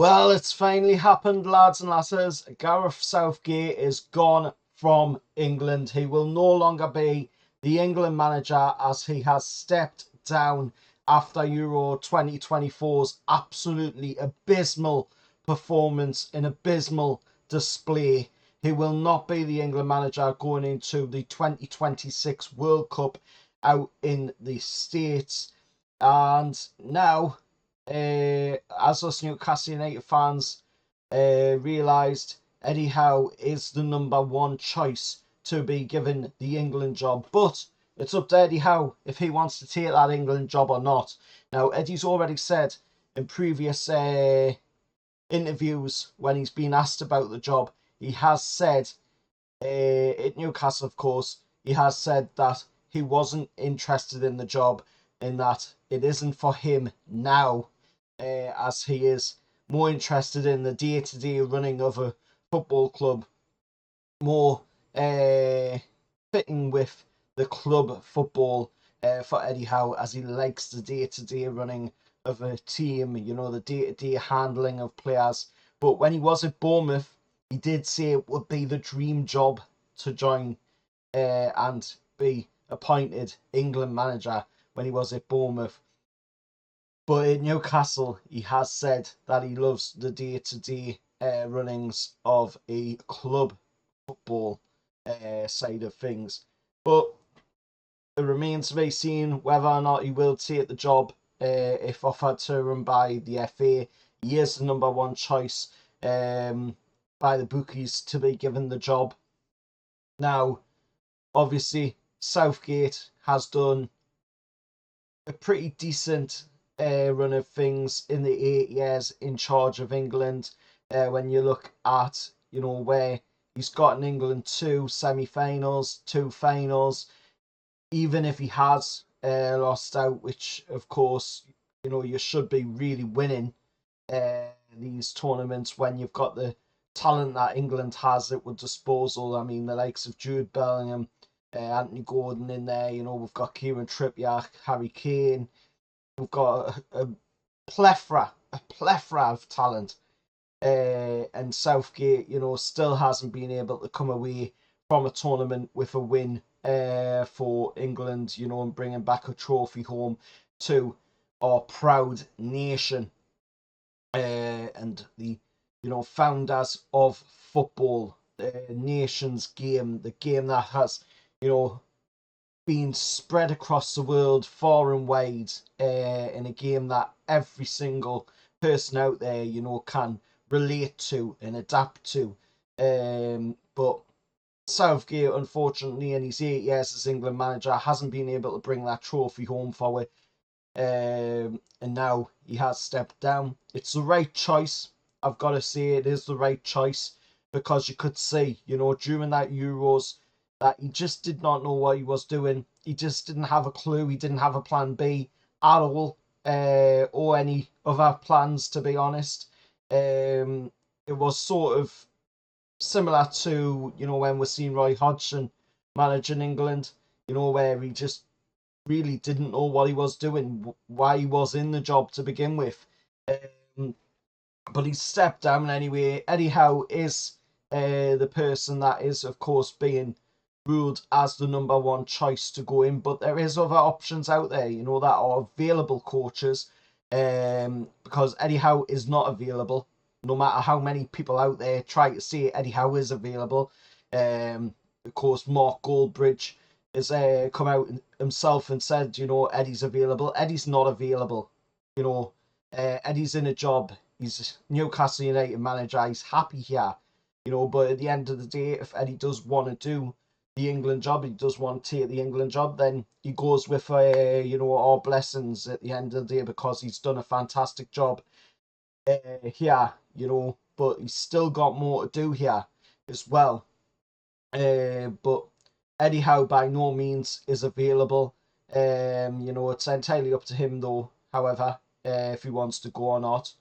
Well, it's finally happened, lads and lasses. Gareth Southgate is gone from England. He will no longer be the England manager as he has stepped down after Euro 2024's absolutely abysmal performance, an abysmal display. He will not be the England manager going into the 2026 World Cup out in the States. And now as us Newcastle United fans realised, Eddie Howe is the number one choice to be given the England job. But it's up to Eddie Howe if he wants to take that England job or not. Now, Eddie's already said in previous interviews when he's been asked about the job, he has said, at Newcastle, of course, he has said that he wasn't interested in the job and that it isn't for him now, as he is more interested in the day-to-day running of a football club, more fitting with the club football for Eddie Howe, as he likes the day-to-day running of a team, the day-to-day handling of players. But when he was at Bournemouth, he did say it would be the dream job to join and be appointed England manager when he was at Bournemouth. But in Newcastle, he has said that he loves the day-to-day runnings of a club football side of things. But it remains to be seen whether or not he will take the job if offered to him by the FA. He is the number one choice by the bookies to be given the job. Now, obviously, Southgate has done a pretty decent run of things in the 8 years in charge of England. When you look at, where he's gotten England two semi-finals, two finals, even if he has lost out, which of course, you should be really winning these tournaments when you've got the talent that England has at disposal. I mean, the likes of Jude Bellingham, Anthony Gordon in there. We've got Kieran Trippier, Harry Kane. We've got a plethora of talent. And Southgate, still hasn't been able to come away from a tournament with a win for England, and bringing back a trophy home to our proud nation. And the, founders of football, the nation's game, the game that has, been spread across the world far and wide, in a game that every single person out there, can relate to and adapt to. But Southgate, unfortunately, in his 8 years as England manager, hasn't been able to bring that trophy home for it. And now he has stepped down. It's the right choice. I've got to say it is the right choice, because you could see, during that Euros, that he just did not know what he was doing. He just didn't have a clue. He didn't have a plan B at all, or any other plans, to be honest. It was sort of similar to, when we're seeing Roy Hodgson managing England, where he just really didn't know what he was doing, why he was in the job to begin with. But he stepped down anyway. Eddie Howe is the person that is, of course, being ruled as the number one choice to go in. But there is other options out there, that are available coaches, because Eddie Howe is not available. No matter how many people out there try to say Eddie Howe is available. Of course, Mark Goldbridge has come out himself and said, Eddie's available. Eddie's not available. Eddie's in a job. He's Newcastle United manager. He's happy here. But at the end of the day, if Eddie does want to do the England job, he does want to take the England job, then he goes with, our blessings at the end of the day, because he's done a fantastic job here, but he's still got more to do here as well. But Eddie Howe by no means is available. It's entirely up to him though, however, if he wants to go or not.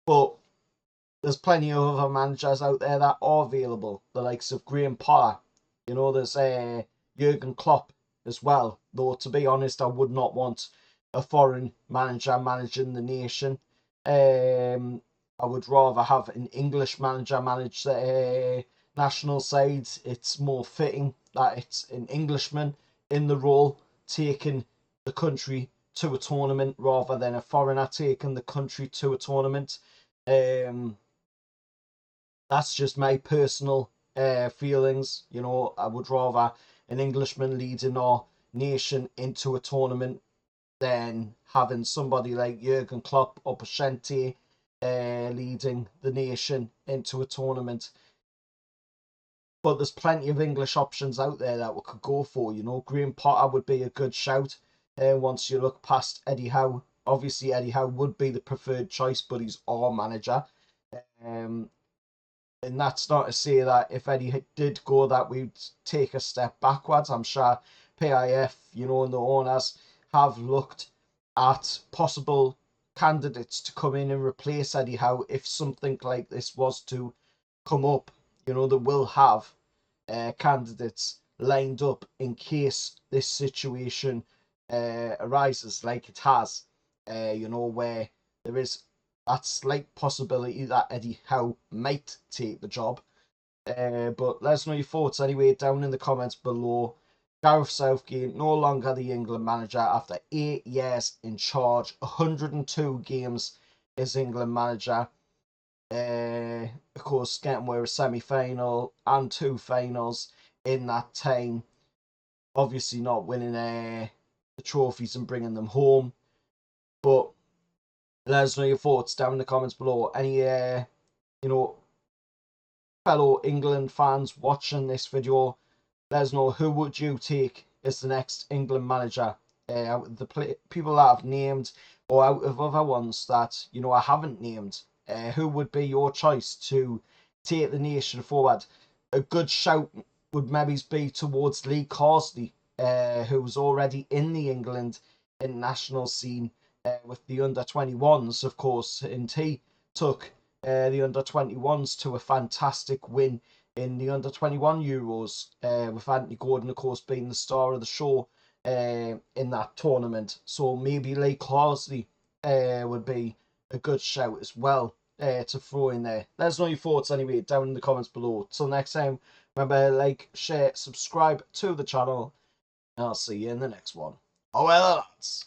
But there's plenty of other managers out there that are available, the likes of Graham Potter. There's Jurgen Klopp as well. Though, to be honest, I would not want a foreign manager managing the nation. I would rather have an English manager manage the national side. It's more fitting that it's an Englishman in the role taking the country to a tournament rather than a foreigner taking the country to a tournament. That's just my personal feelings. You know, I would rather an Englishman leading our nation into a tournament than having somebody like Jurgen Klopp or Pochettino leading the nation into a tournament. But there's plenty of English options out there that we could go for. You know, Graham Potter would be a good shout. Once you look past Eddie Howe, obviously Eddie Howe would be the preferred choice, but he's our manager. Um, and that's not to say that if Eddie did go, that we'd take a step backwards. I'm sure PIF, you know, and the owners have looked at possible candidates to come in and replace Eddie Howe if something like this was to come up. You know, they will have candidates lined up in case this situation arises, like it has. You know, where there is that slight possibility that Eddie Howe might take the job. But let us know your thoughts anyway down in the comments below. Gareth Southgate no longer the England manager after 8 years in charge, 102 games as England manager. Of course, getting where a semi-final and 2 finals in that time. Obviously not winning the trophies and bringing them home. But let us know your thoughts down in the comments below. Any, you know, fellow England fans watching this video, let us know who would you take as the next England manager. Out of the people that I've named, or out of other ones that, you know, I haven't named. Who would be your choice to take the nation forward? A good shout would maybe be towards Lee Carsley, who's already in the England international scene with the under-21s, of course, and he took the under-21s to a fantastic win in the under-21 Euros, with Anthony Gordon, of course, being the star of the show in that tournament. So maybe Lee Carsley would be a good shout as well to throw in there. Let us know your thoughts anyway down in the comments below. Till next time, remember, like, share, subscribe to the channel, and I'll see you in the next one. Oh well, lads.